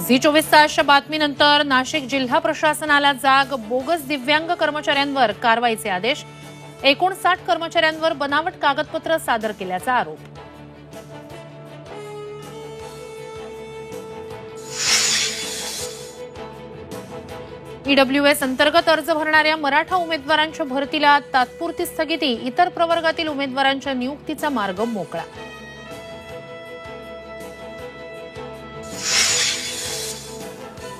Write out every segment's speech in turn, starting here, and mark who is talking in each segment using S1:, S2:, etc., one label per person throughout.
S1: Zee 24 तासच्या बातमीनंतर Nashik जिल्हा प्रशासनाला जाग, बोगस दिव्यांग कर्मचाऱ्यांवर कारवाईचे आदेश, 59 कर्मचाऱ्यांवर बनावट कागदपत्र सादर केल्याचा आरोप. ईडब्ल्यूएस अंतर्गत अर्ज भरणाऱ्या मराठा उमेदवारांच्या भरतीला तात्पुरती स्थगिती, इतर प्रवर्गातील उमेदवारांच्या नियुक्तीचा मार्ग मोकळा.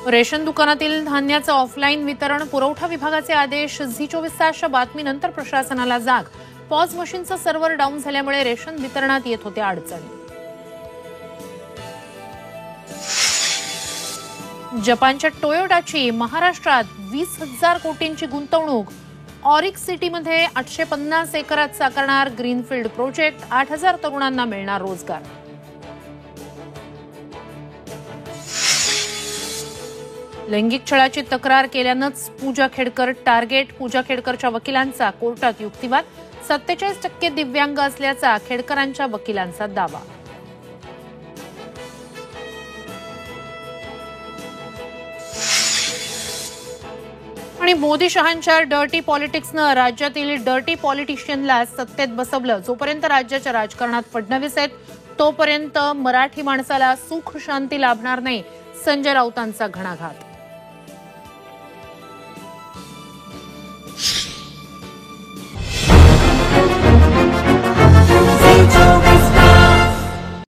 S1: रेशन दुकानातील धान्याचं ऑफलाईन वितरण, पुरवठा विभागाचे आदेश. झी 24 तासच्या बातमीनंतर प्रशासनाला जाग, पॉज मशीनचं सर्व्हर डाऊन झाल्यामुळे रेशन वितरणात येत होत्या अडचणी. जपानच्या टोयोटाची महाराष्ट्रात 20,000 कोटींची गुंतवणूक. ऑरिक सिटीमध्ये 850 एकरात साकारणार ग्रीनफील्ड प्रोजेक्ट, 8,000 तरुणांना मिळणार रोजगार. लैंगिक छळाची तक्रार केल्यानंच पूजा खेडकर टार्गेट. पूजा खेडकरच्या वकिलांचा कोर्टात युक्तिवाद. 47% दिव्यांग असल्याचा खेडकरांच्या वकिलांचा दावा. आणि मोदी शहांच्या डर्टी पॉलिटिक्सनं राज्यातील डर्टी पॉलिटिशियनला सत्तेत बसवलं. जोपर्यंत राज्याच्या राजकारणात फडणवीस आहेत तोपर्यंत मराठी माणसाला सुख शांती लाभणार नाही, संजय राऊतांचा घणाघात.